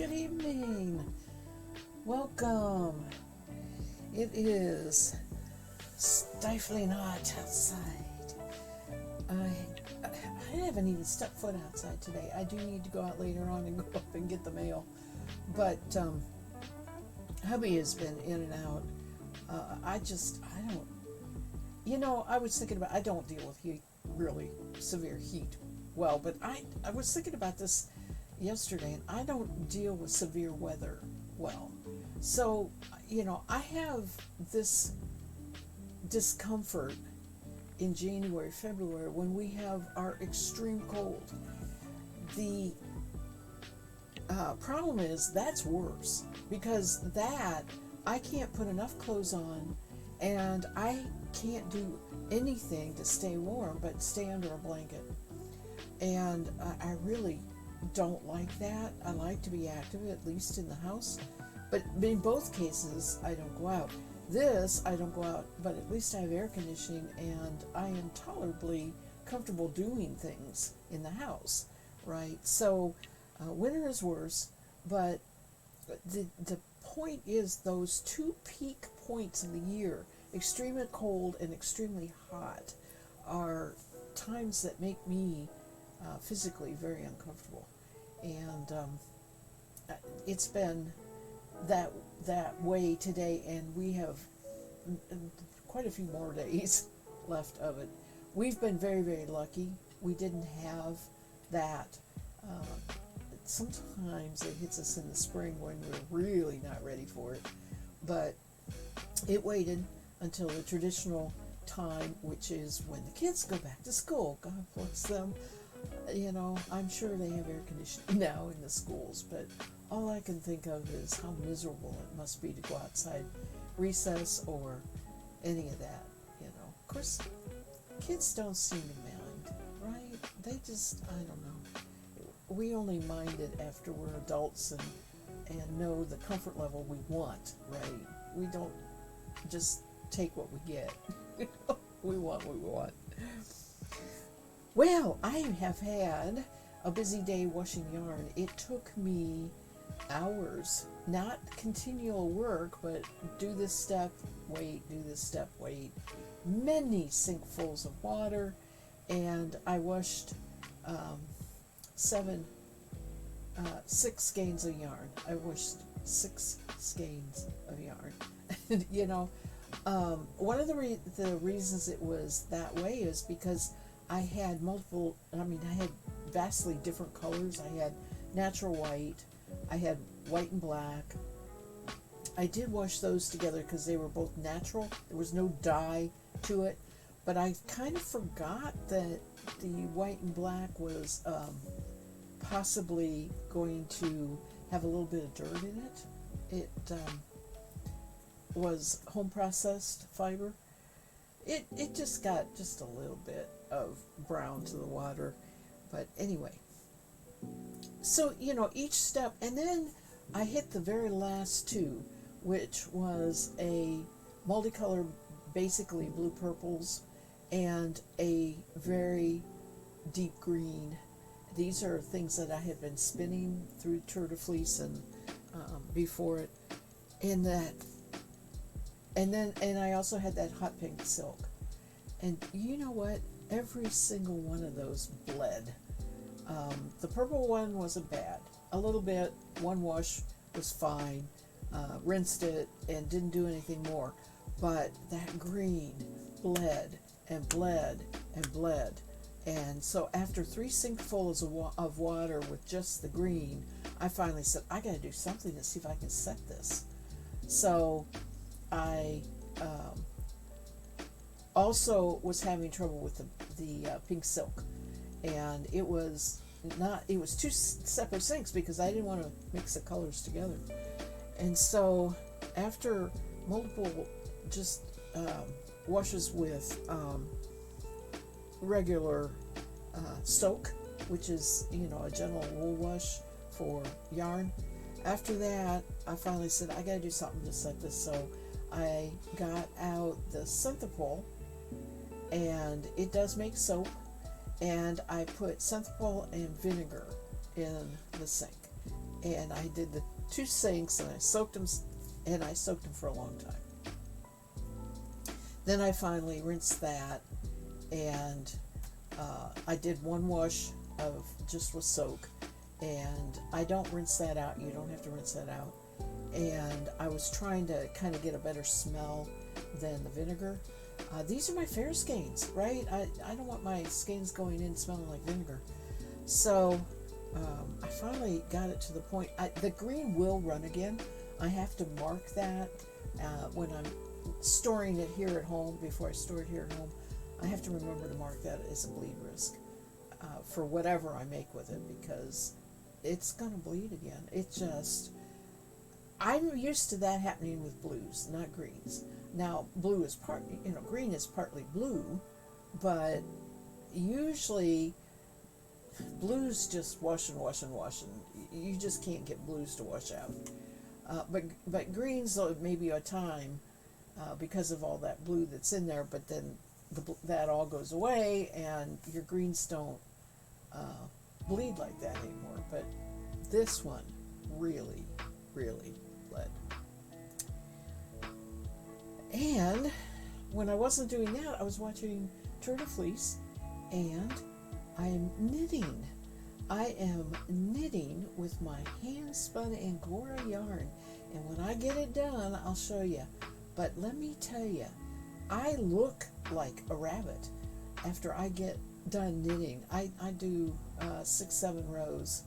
Good evening. Welcome. It is stifling hot outside. I haven't even stepped foot outside today. I do need to go out later on and go up and get the mail. But hubby has been in and out. I don't, I was thinking about, I don't deal with heat, really severe heat well, but I was thinking about this yesterday, and I don't deal with severe weather well. So, I have this discomfort in January, February when we have our extreme cold. The problem is that's worse because that I can't put enough clothes on and I can't do anything to stay warm but stay under a blanket. And I really don't like that. I like to be active, at least in the house. But in both cases, I don't go out. This, I don't go out, but at least I have air conditioning and I am tolerably comfortable doing things in the house, right? So winter is worse, but the point is those two peak points of the year, extremely cold and extremely hot, are times that make me physically very uncomfortable. And it's been that way today, and we have quite a few more days left of it. We've been very, very lucky. We didn't have that. Sometimes it hits us in the spring when we're really not ready for it, but it waited until the traditional time, which is when the kids go back to school. God bless them. I'm sure they have air conditioning now in the schools, but all I can think of is how miserable it must be to go outside recess or any of that, Of course, kids don't seem to mind, right? They just, I don't know. We only mind it after we're adults and know the comfort level we want, right? We don't just take what we get. We want what we want. Well, I have had a busy day washing yarn. It took me hours, not continual work, but do this step, wait, do this step, wait. Many sinkfuls of water, and I washed 6 skeins of yarn. I washed 6 skeins of yarn. One of the reasons it was that way is because I had I had vastly different colors. I had natural white, I had white and black. I did wash those together because they were both natural. There was no dye to it, but I kind of forgot that the white and black was possibly going to have a little bit of dirt in it. It was home processed fiber. It just got just a little bit of brown to the water, but anyway. So, each step, and then I hit the very last two, which was a multicolor, basically blue purples, and a very deep green. These are things that I had been spinning through Tour de Fleece and before it, and I also had that hot pink silk. And you know what? Every single one of those bled. The purple one wasn't bad. A little bit. One wash was fine. Rinsed it and didn't do anything more. But that green bled and bled and bled. And so after 3 sinkfuls of water with just the green, I finally said, I got to do something to see if I can set this. So I also was having trouble with the pink silk, and it was 2 separate sinks because I didn't want to mix the colors together. And so after multiple just washes with regular soak, which is a gentle wool wash for yarn, after that I finally said I gotta do something to set this. So I got out the Synthepol, and it does make soap, and I put Synthepol and vinegar in the sink, and I did the 2 sinks, and I soaked them for a long time. Then I finally rinsed that, and I did 1 wash of just with soak, and I don't rinse that out. You don't have to rinse that out. And I was trying to kind of get a better smell than the vinegar. These are my fair skeins, right? I don't want my skeins going in smelling like vinegar. So I finally got it to the point. The green will run again. I have to mark that when I'm storing it here at home. Before I store it here at home, I have to remember to mark that as a bleed risk for whatever I make with it, because it's going to bleed again. I'm used to that happening with blues, not greens. Now, blue is green is partly blue, but usually blues just wash and wash and wash, and you just can't get blues to wash out. But greens, maybe a time, because of all that blue that's in there, but then that all goes away, and your greens don't bleed like that anymore. But this one really, really bled. And when I wasn't doing that, I was watching Tour de Fleece, and I'm knitting. I am knitting with my hand-spun Angora yarn, and when I get it done, I'll show you. But let me tell you, I look like a rabbit after I get done knitting. I do 6-7 rows.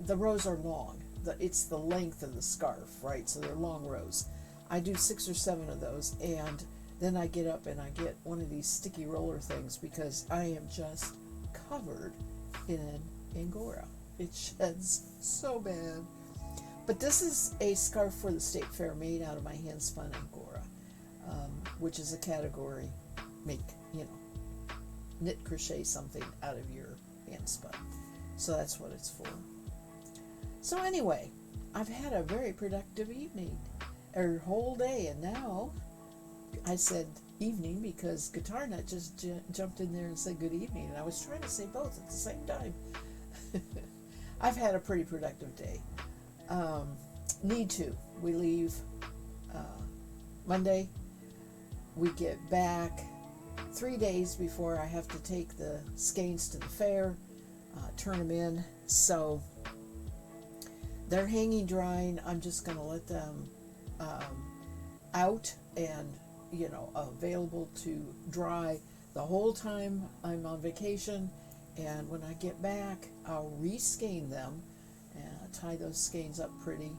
The rows are long. It's the length of the scarf, right? So they're long rows. I do 6 or 7 of those, and then I get up and I get one of these sticky roller things, because I am just covered in Angora. It sheds so bad. But this is a scarf for the State Fair made out of my hand-spun Angora, which is a category, knit, crochet something out of your hand-spun. So that's what it's for. So anyway, I've had a very productive evening, or whole day, and now I said evening because Guitar Nut just jumped in there and said good evening, and I was trying to say both at the same time. I've had a pretty productive day. Need to. We leave Monday. We get back 3 days before I have to take the skeins to the fair, turn them in. So they're hanging drying. I'm just going to let them out and available to dry the whole time I'm on vacation. And when I get back, I'll reskein them and tie those skeins up pretty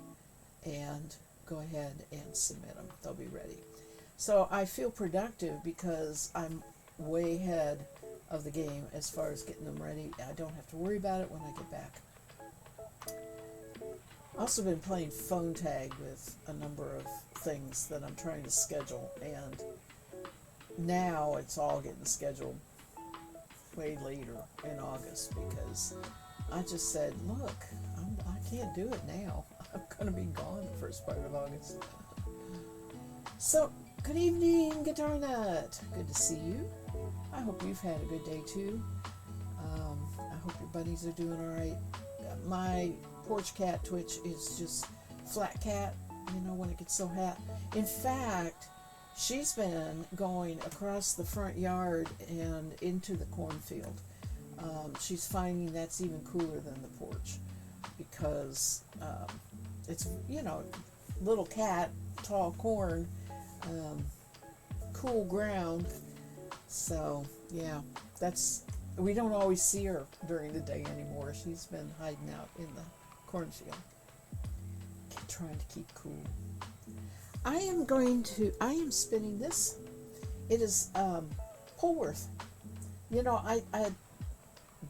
and go ahead and submit them. They'll be ready. So I feel productive because I'm way ahead of the game as far as getting them ready. I don't have to worry about it when I get back. I've also been playing phone tag with a number of things that I'm trying to schedule, and now it's all getting scheduled way later in August, because I just said, look, I can't do it now. I'm going to be gone the first part of August. So, good evening, Guitar Nut. Good to see you. I hope you've had a good day too. I hope your bunnies are doing all right. My porch cat Twitch is just flat cat, when it gets so hot. In fact, she's been going across the front yard and into the cornfield. She's finding that's even cooler than the porch, because it's, little cat, tall corn, cool ground. So, yeah, we don't always see her during the day anymore. She's been hiding out in the cornfield, trying to keep cool. I am spinning this. It is Polworth. I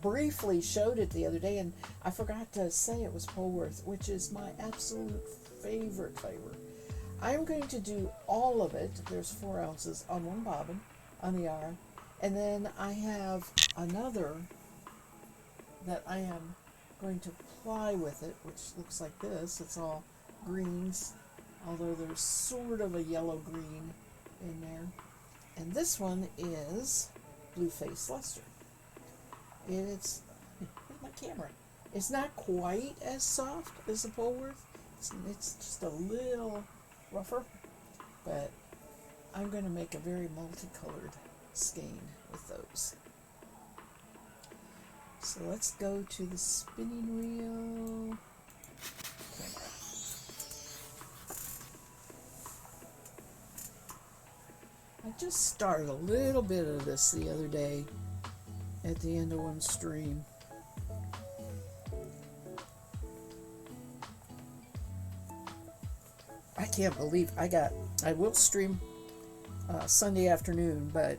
briefly showed it the other day, and I forgot to say it was Polworth, which is my absolute favorite flavor. I'm going to do all of it. There's 4 ounces on one bobbin on the yarn, and then I have another that I am going to ply with it, which looks like this. It's all greens, although there's sort of a yellow green in there. And this one is Blue Face Luster. Where's my camera? It's not quite as soft as the Polworth. It's just a little rougher, but I'm going to make a very multicolored skein with those. So let's go to the spinning wheel. I just started a little bit of this the other day at the end of one stream. I can't believe I will stream Sunday afternoon, but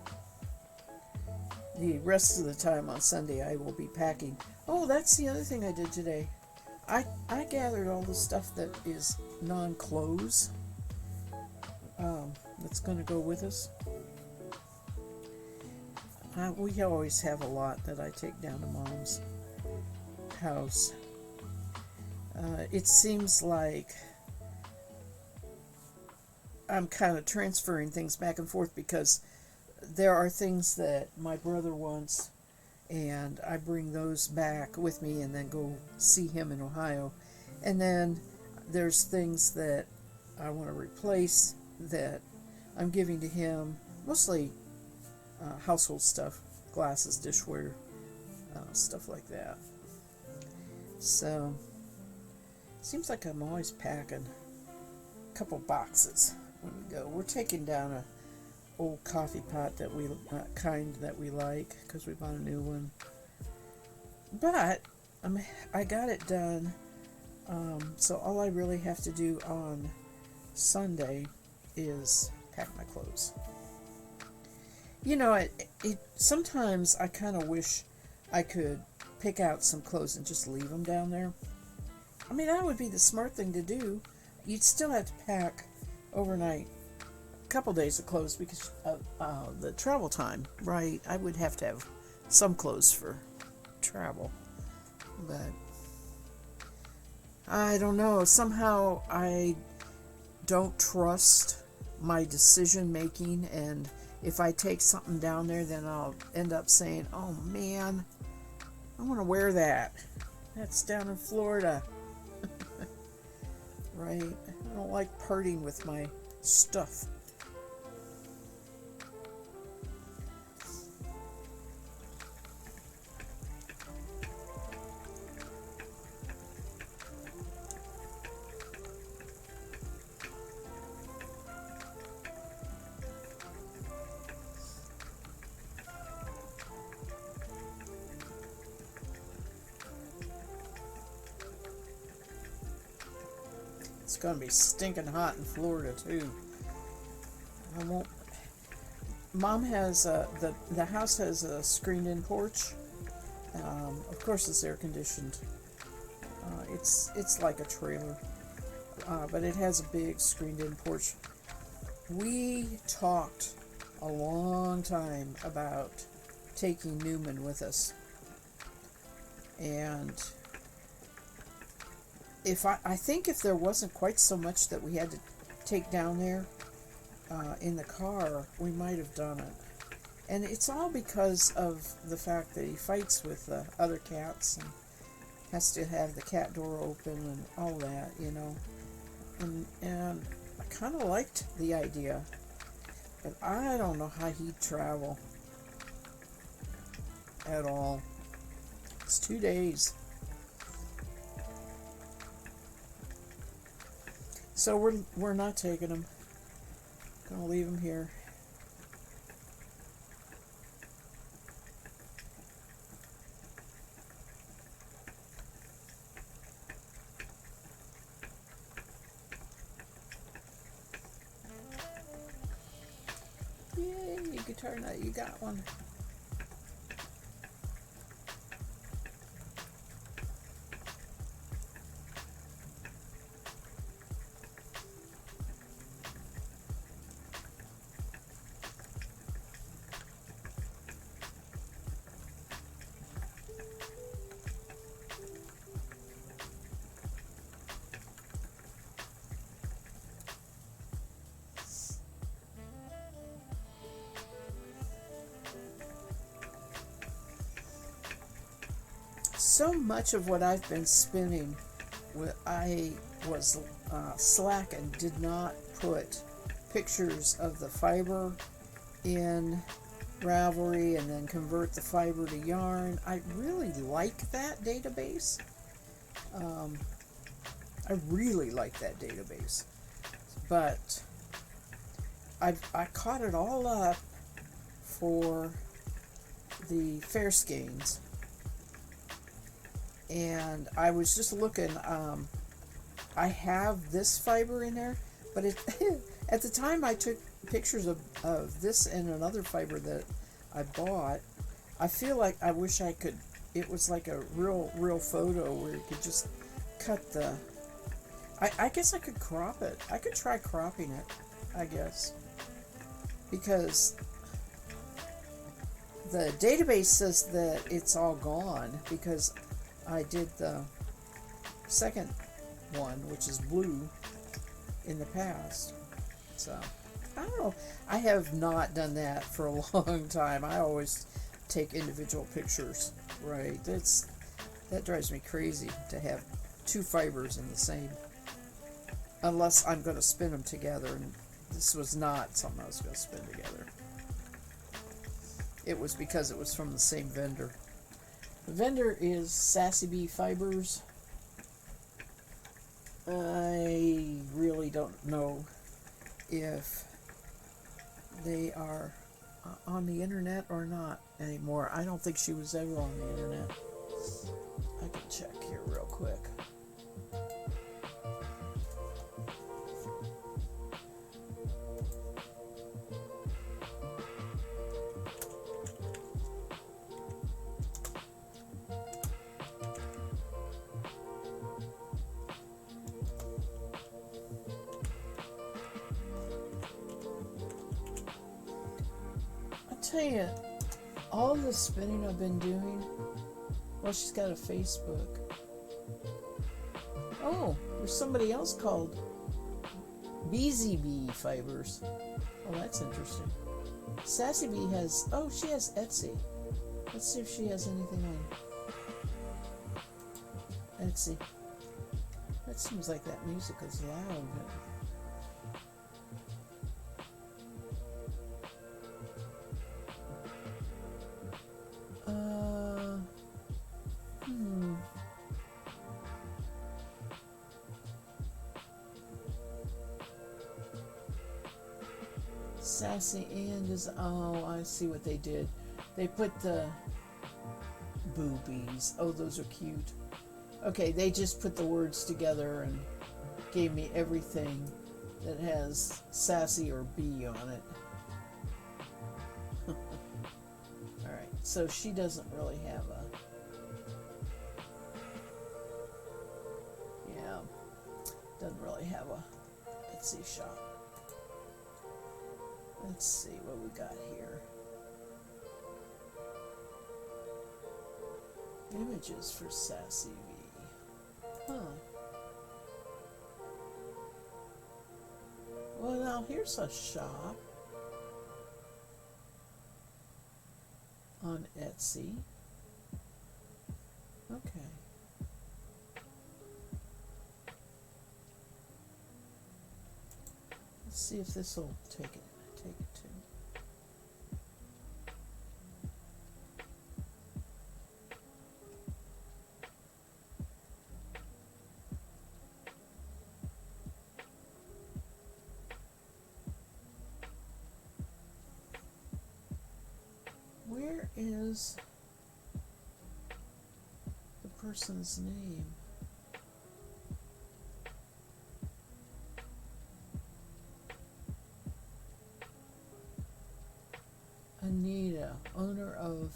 the rest of the time on Sunday I will be packing. Oh, that's the other thing I did today. I gathered all the stuff that is non-clothes that's going to go with us. We always have a lot that I take down to Mom's house. It seems like I'm kind of transferring things back and forth because there are things that my brother wants, and I bring those back with me and then go see him in Ohio. And then there's things that I want to replace that I'm giving to him, mostly household stuff, glasses, dishware, stuff like that. So, seems like I'm always packing a couple boxes when we go. We're taking down a old coffee pot that we like because we bought a new one. But I got it done. So all I really have to do on Sunday is pack my clothes. You know, it sometimes I kind of wish I could pick out some clothes and just leave them down there. I mean, that would be the smart thing to do. You'd still have to pack overnight a couple days of clothes because of the travel time, right? I would have to have some clothes for travel. But I don't know. Somehow I don't trust my decision making, and if I take something down there, then I'll end up saying, oh man, I want to wear that. That's down in Florida. Right? I don't like parting with my stuff. It's going to be stinking hot in Florida too. I won't. Mom has the house has a screened-in porch. Of course, it's air conditioned. It's like a trailer, but it has a big screened-in porch. We talked a long time about taking Newman with us, and I think if there wasn't quite so much that we had to take down there in the car, we might have done it. And it's all because of the fact that he fights with other cats and has to have the cat door open and all that, you know. And I kind of liked the idea, but I don't know how he'd travel at all. It's 2 days. So we're not taking him. Gonna leave him here. Yay, guitar nut, you got one. so much of what I've been spinning, I was slack and did not put pictures of the fiber in Ravelry and then convert the fiber to yarn. I really like that database. I really like that database. But I caught it all up for the fair skeins. And I was just looking, I have this fiber in there, but it at the time I took pictures of this and another fiber that I bought. I feel like I wish I could, it was like a real photo where you could just cut the, I guess I could crop it. I could try cropping it, I guess. Because the database says that it's all gone because I did the second one, which is blue, in the past. So, I don't know. I have not done that for a long time. I always take individual pictures, right? That drives me crazy to have two fibers in the same, unless I'm going to spin them together, and this was not something I was going to spin together. It was because it was from the same vendor. The vendor is Sassy Bee Fibers. I really don't know if they are on the internet or not anymore. I don't think she was ever on the internet. I can check here real quick. Tell you, all the spinning I've been doing, well, she's got a Facebook. Oh, there's somebody else called Beezy Bee Fibers. Oh, that's interesting. Sassy Bee has, oh, she has Etsy. Let's see if she has anything on Etsy. That seems like that music is loud. Sassy and is, oh, I see what they did. They put the boobies. Oh, those are cute. Okay, they just put the words together and gave me everything that has sassy or bee on it. Alright, so she doesn't really have a, yeah, doesn't really have a Etsy shop. Let's see what we got here. Images for Sassy Bee. Huh. Well, now here's a shop on Etsy. Okay. Let's see if this will take it to. Where is the person's name? Anita, owner of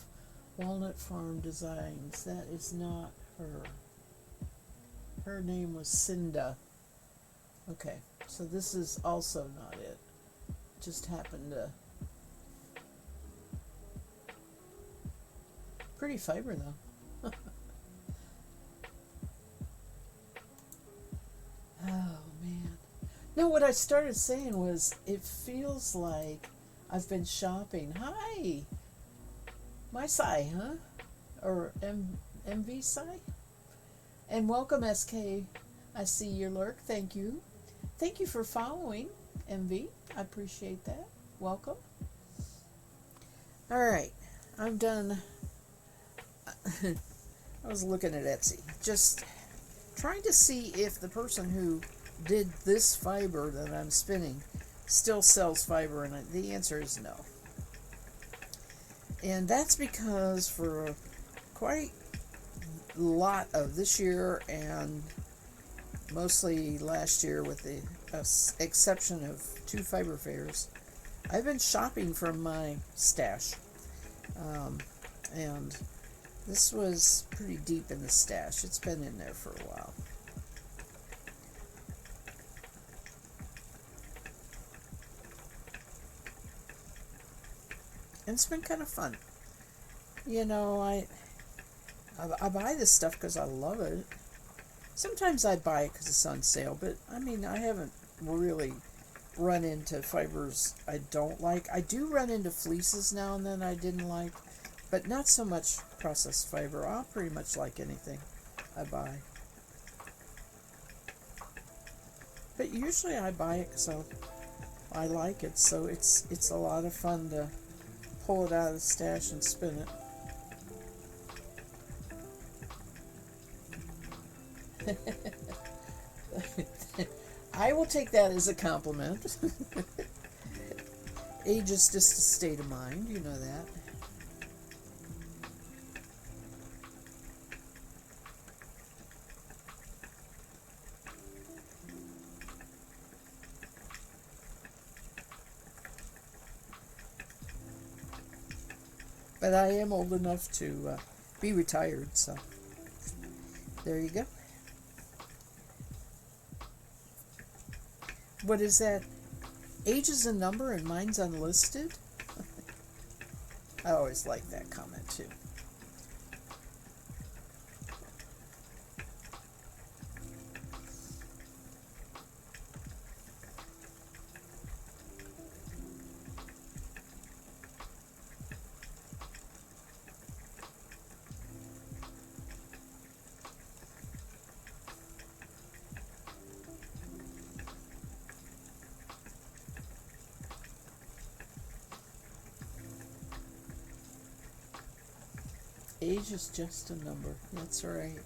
Walnut Farm Designs. That is not her. Her name was Cinda. Okay, so this is also not it. Just happened to. Pretty fiber though. Oh man. No, what I started saying was it feels like I've been shopping. Hi, my Sai, huh? Or MV Sci. And welcome, SK. I see your lurk. Thank you. Thank you for following, MV. I appreciate that. Welcome. All right. I'm done. I was looking at Etsy, just trying to see if the person who did this fiber that I'm spinning still sells fiber, and the answer is no. And that's because for quite a lot of this year and mostly last year, with the exception of 2 fiber fairs, I've been shopping from my stash. And this was pretty deep in the stash. It's been in there for a while. And it's been kind of fun. You know, I buy this stuff because I love it. Sometimes I buy it because it's on sale, but I mean, I haven't really run into fibers I don't like. I do run into fleeces now and then I didn't like, but not so much processed fiber. I'll pretty much like anything I buy. But usually I buy it because I like it, so it's a lot of fun to pull it out of the stash and spin it. I will take that as a compliment. Age is just a state of mind, you know that. But I am old enough to be retired, so there you go. What is that? Age is a number and mine's unlisted? I always like that comment too. Age is just a number. That's right.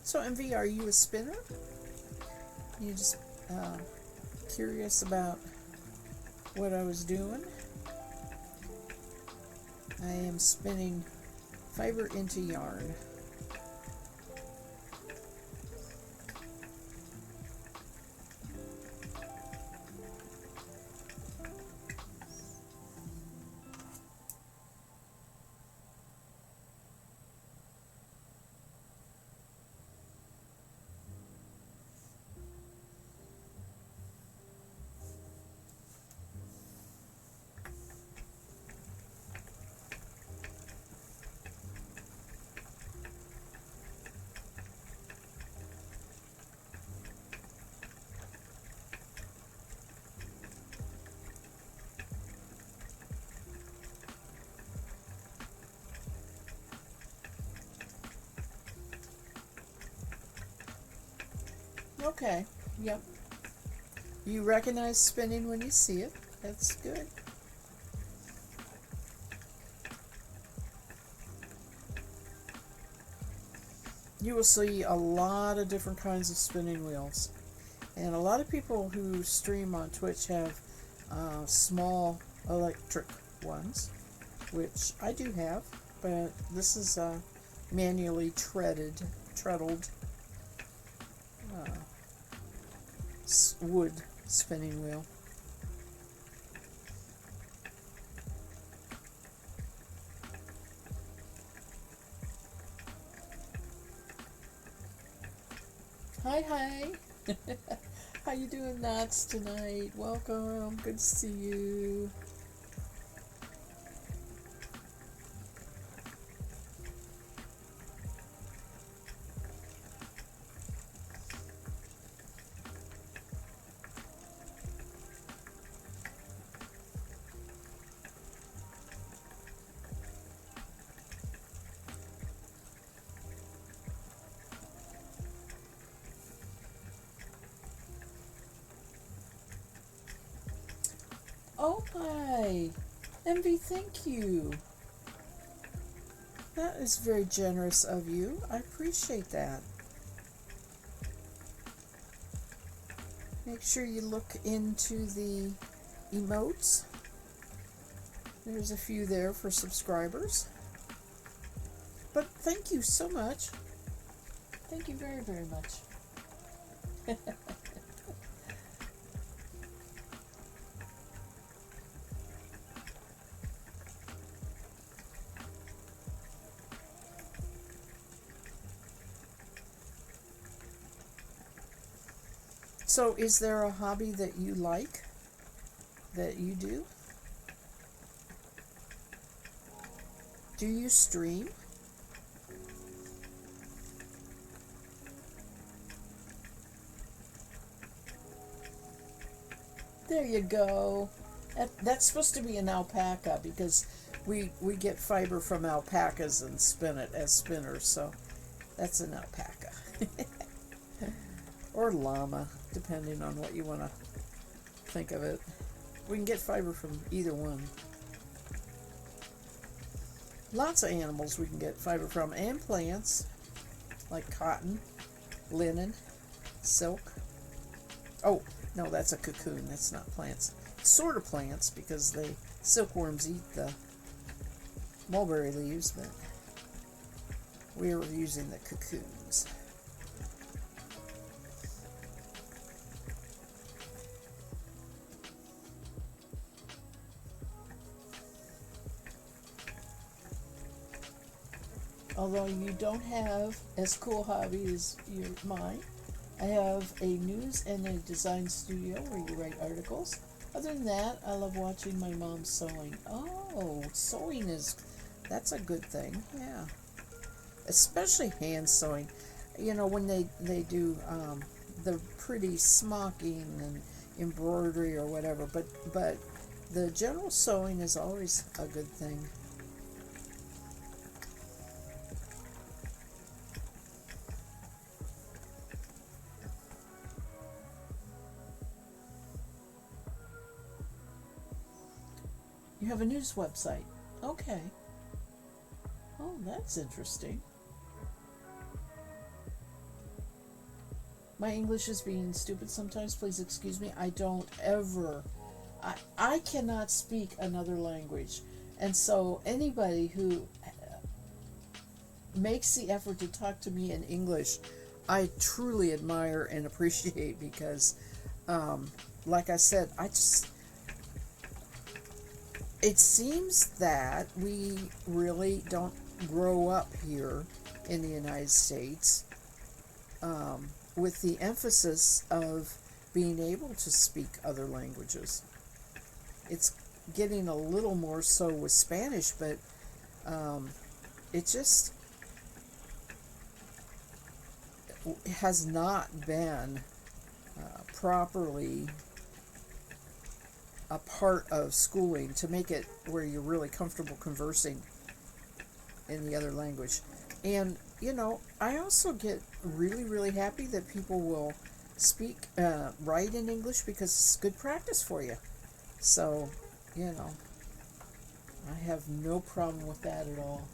So, MV, are you a spinner? You just curious about what I was doing? I am spinning fiber into yarn. Okay, yep. You recognize spinning when you see it. That's good. You will see a lot of different kinds of spinning wheels. And a lot of people who stream on Twitch have small electric ones, which I do have, but this is manually treadled wood spinning wheel. Hi. How you doing, Knots, tonight? Welcome. Good to see you. Oh my. Envy, thank you. That is very generous of you. I appreciate that. Make sure you look into the emotes. There's a few there for subscribers. But thank you so much. Thank you very, very much. So, is there a hobby that you like that you do? Do you stream? There you go. That's supposed to be an alpaca because we get fiber from alpacas and spin it as spinners, so that's an alpaca. Or llama, depending on what you want to think of it. We can get fiber from either one. Lots of animals we can get fiber from, and plants, like cotton, linen, silk. Oh, no, that's a cocoon. That's not plants. Sort of plants, because silkworms eat the mulberry leaves, but we are using the cocoons. Although you don't have as cool hobby as mine, I have a news and a design studio where you write articles. Other than that, I love watching my mom sewing. Oh, sewing that's a good thing, yeah. Especially hand sewing. You know, when they do the pretty smocking and embroidery or whatever, but the general sewing is always a good thing. You have a news website. Okay. Oh, that's interesting. My English is being stupid sometimes. Please excuse me. I don't ever... I cannot speak another language. And so anybody who makes the effort to talk to me in English, I truly admire and appreciate because, like I said, it seems that we really don't grow up here in the United States with the emphasis of being able to speak other languages. It's getting a little more so with Spanish, but it just has not been properly a part of schooling to make it where you're really comfortable conversing in the other language. And, you know, I also get really, really happy that people will write in English because it's good practice for you. So, you know, I have no problem with that at all.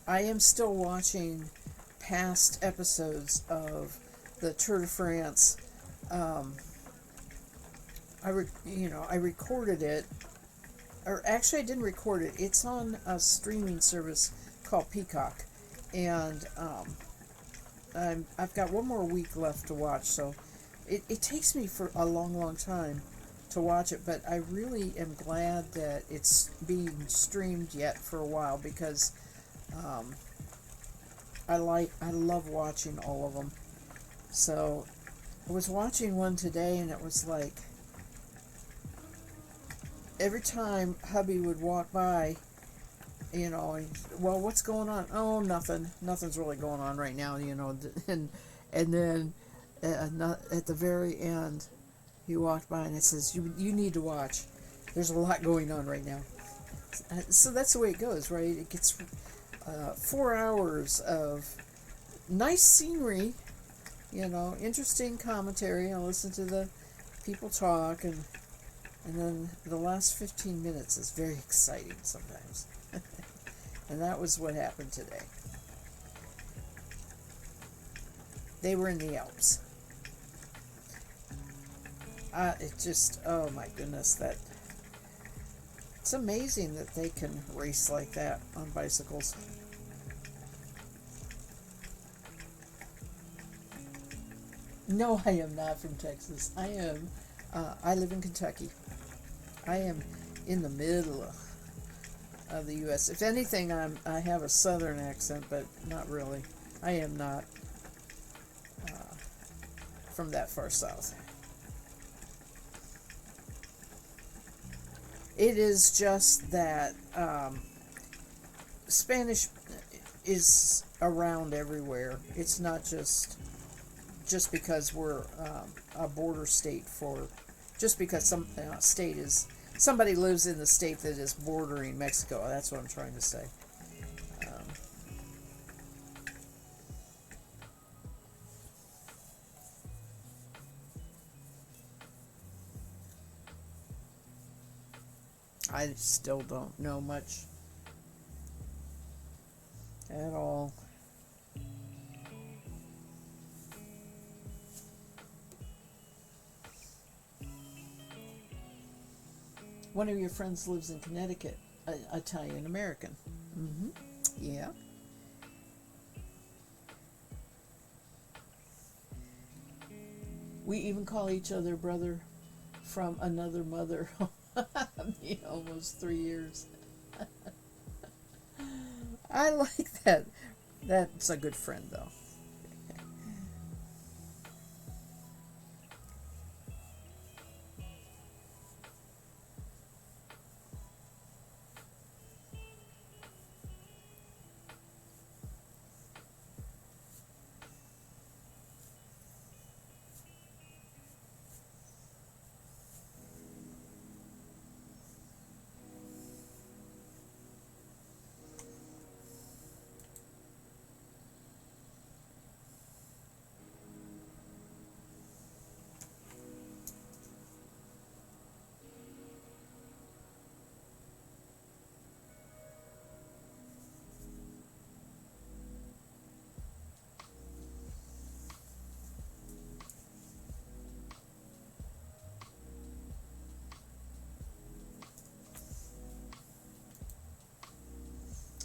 I am still watching past episodes of the Tour de France. I recorded it, or actually I didn't record it. It's on a streaming service called Peacock, and I've got one more week left to watch, so it takes me for a long, long time to watch it, but I really am glad that it's being streamed yet for a while because um, I love watching all of them. So I was watching one today, and it was like every time hubby would walk by, well, what's going on? Oh, nothing's really going on right now, and then at the very end, he walked by and it says, you need to watch. There's a lot going on right now. So that's the way it goes, right? It gets 4 hours of nice scenery, interesting commentary. I listen to the people talk, and then the last 15 minutes is very exciting sometimes. And that was what happened today. They were in the Alps. It just, oh my goodness, it's amazing that they can race like that on bicycles. No, I am not from Texas. I live in Kentucky. I am in the middle of the U.S. If anything, I have a southern accent, but not really. I am not from that far south. It is just that Spanish is around everywhere. It's not just because we're a border state just because some state is, somebody lives in the state that is bordering Mexico. That's what I'm trying to say. I still don't know much at all. One of your friends lives in Connecticut, Italian American. Mm-hmm. Yeah. We even call each other brother from another mother. Almost 3 years. I like that. That's a good friend, though.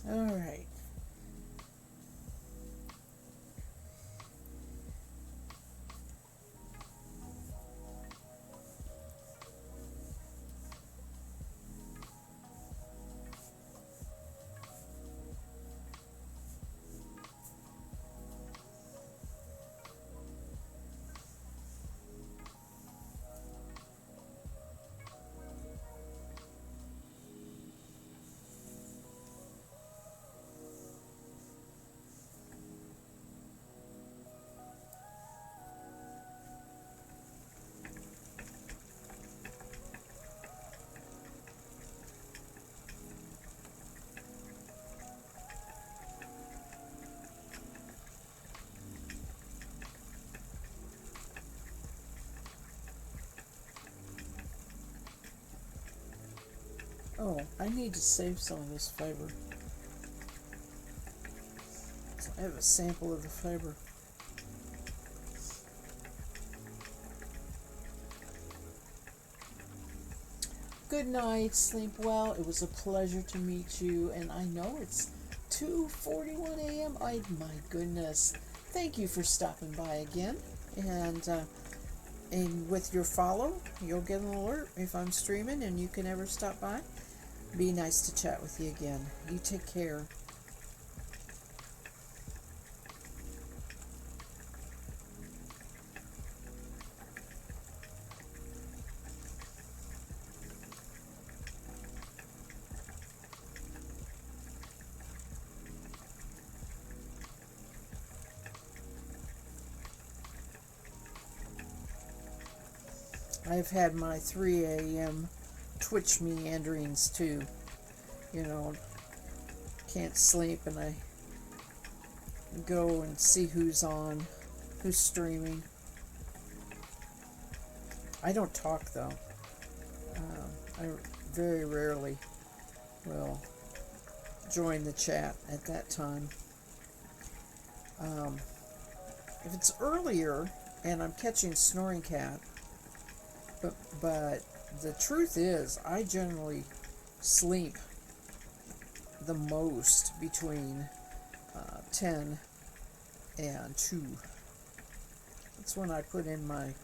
All right. Oh, I need to save some of this fiber. So I have a sample of the fiber. Good night, sleep well. It was a pleasure to meet you, and I know it's 2:41 a.m. My goodness. Thank you for stopping by again, and And with your follow, you'll get an alert if I'm streaming and you can ever stop by. Be nice to chat with you again. You take care. I've had my 3 a.m. Twitch meanderings too. You know, can't sleep and I go and see who's on, who's streaming. I don't talk though. I very rarely will join the chat at that time. If it's earlier and I'm catching Snoring Cat, but the truth is, I generally sleep the most between 10 and 2. That's when I put in my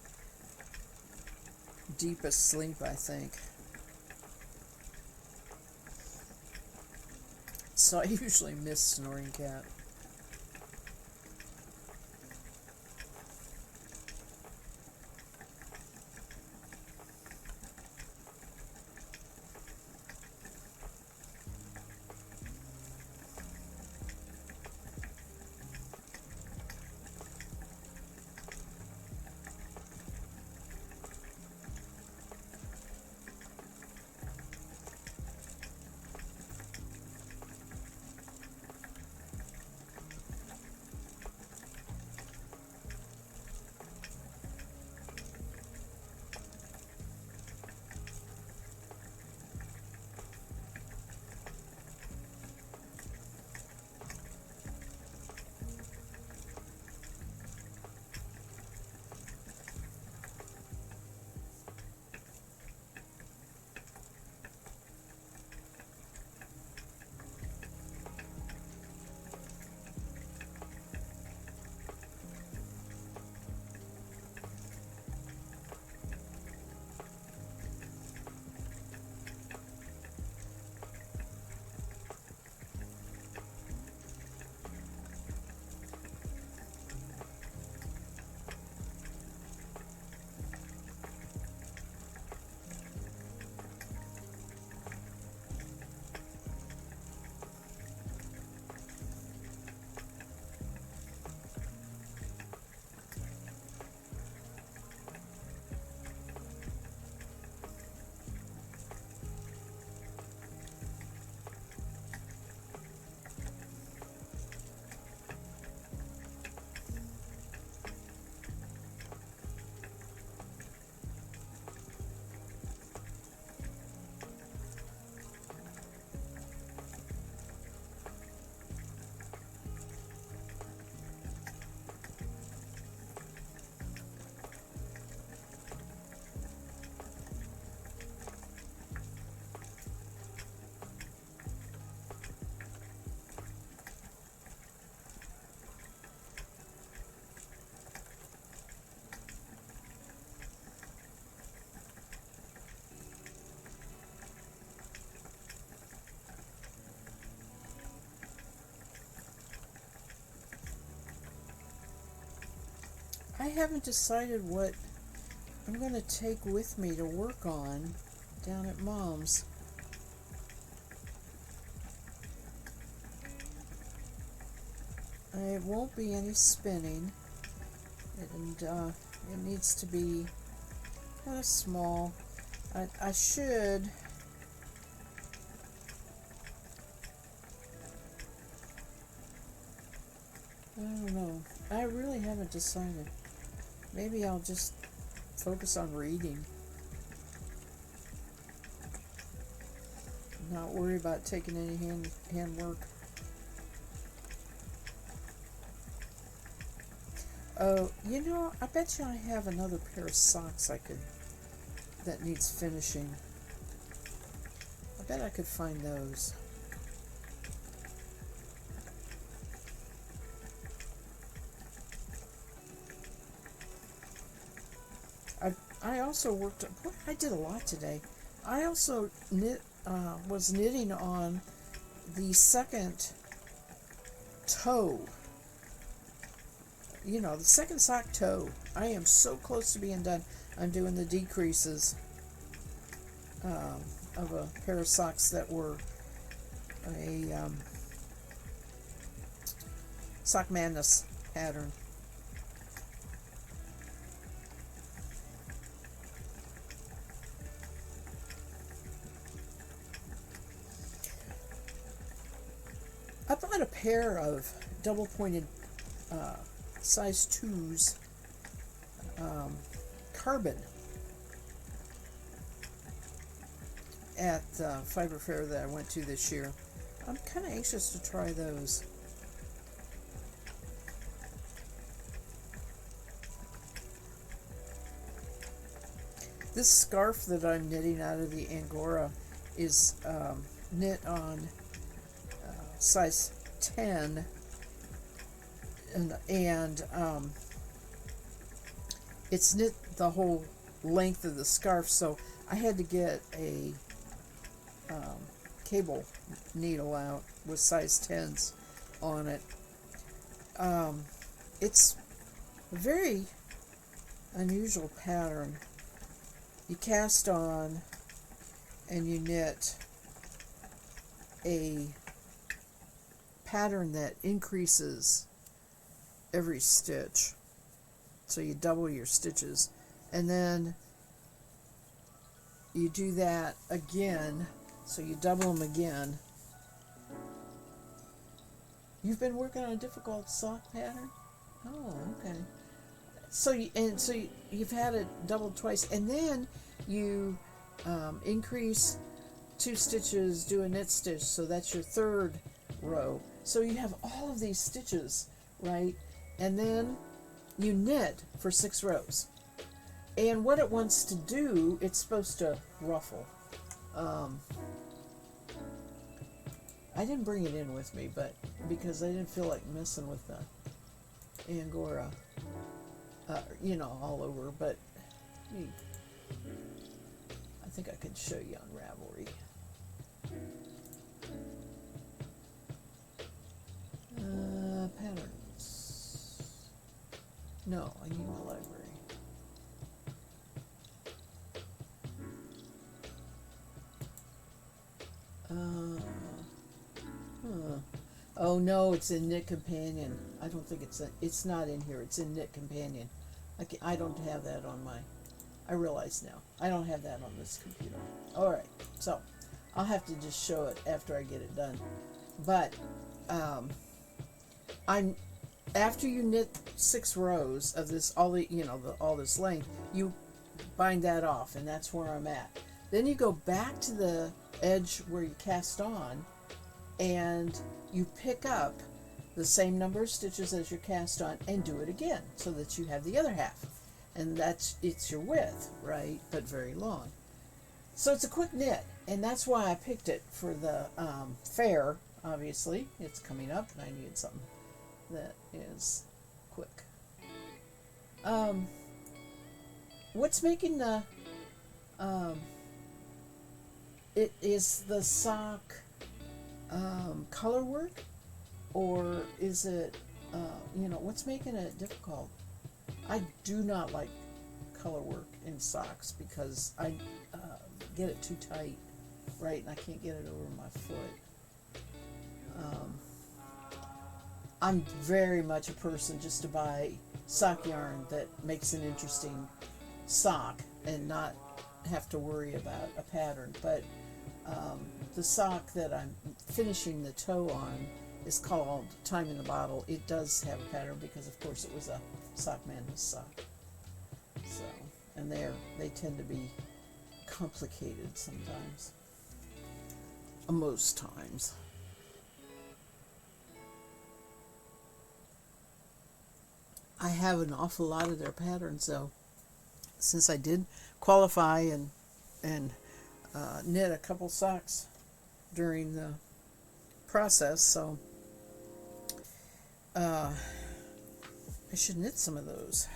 deepest sleep, I think. So I usually miss Snoring Cat. I haven't decided what I'm going to take with me to work on down at Mom's. It won't be any spinning, and it needs to be kind of small. I should. I don't know. I really haven't decided. Maybe I'll just focus on reading. Not worry about taking any handwork. Oh, you know, I bet you I have another pair of socks that needs finishing. I bet I could find those. I also worked. Boy, I did a lot today. I also was knitting on the second toe. You know, the second sock toe. I am so close to being done. I'm doing the decreases of a pair of socks that were a Sock Madness pattern. I bought a pair of double pointed size 2s carbon at the Fiber Fair that I went to this year. I'm kind of anxious to try those. This scarf that I'm knitting out of the Angora is knit on size 10, and it's knit the whole length of the scarf, so I had to get a cable needle out with size 10s on it. It's a very unusual pattern. You cast on and you knit a pattern that increases every stitch, so you double your stitches, and then you do that again, so you double them again. You've been working on a difficult sock pattern? Oh, okay. So you've had it doubled twice, and then you increase 2 stitches, do a knit stitch, so that's your third row. So you have all of these stitches, right? And then you knit for 6 rows. And what it wants to do, it's supposed to ruffle. I didn't bring it in with me, but because I didn't feel like messing with the Angora, all over. But I think I could show you on Ravelry. Patterns. No, I need my library. Oh no, it's in Knit Companion. I don't think it's not in here. It's in Knit Companion. I don't have that on my. I realize now. I don't have that on this computer. All right, so I'll have to just show it after I get it done. But after you knit 6 rows of this, all this length, you bind that off, and that's where I'm at. Then you go back to the edge where you cast on, and you pick up the same number of stitches as your cast on and do it again, so that you have the other half. And it's your width, right? But very long. So it's a quick knit, and that's why I picked it for the fair. Obviously, it's coming up, and I needed something that is quick. What's making the it is the sock color work, or is it what's making it difficult? I do not like color work in socks because I get it too tight, right, and I can't get it over my foot. I'm very much a person just to buy sock yarn that makes an interesting sock and not have to worry about a pattern. But the sock that I'm finishing the toe on is called Time in the Bottle. It does have a pattern because, of course, it was a Sock Madness sock. So, and they tend to be complicated sometimes. Most times. I have an awful lot of their patterns, though, since I did qualify and knit a couple socks during the process. So I should knit some of those.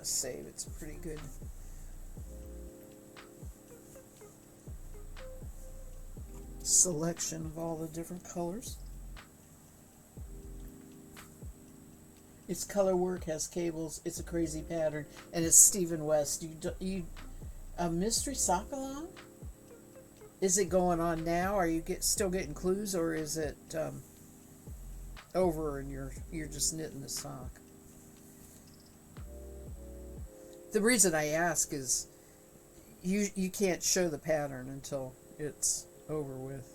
to save. It's a pretty good selection of all the different colors. It's color work, has cables. It's a crazy pattern, and it's Stephen West. You a Mystery Sock-a-thon? Is it going on now? Are you still getting clues, or is it over and you're just knitting the sock? The reason I ask is you can't show the pattern until it's over with.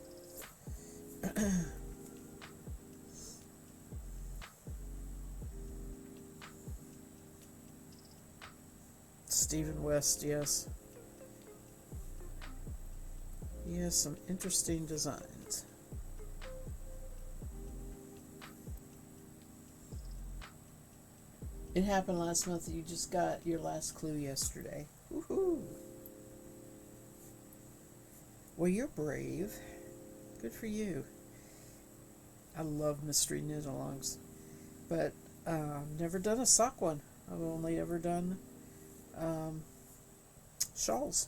Stephen West, yes. He has some interesting designs. It happened last month. You just got your last clue yesterday. Woohoo! Well, you're brave. Good for you. I love mystery knit-alongs, but never done a sock one. I've only ever done shawls.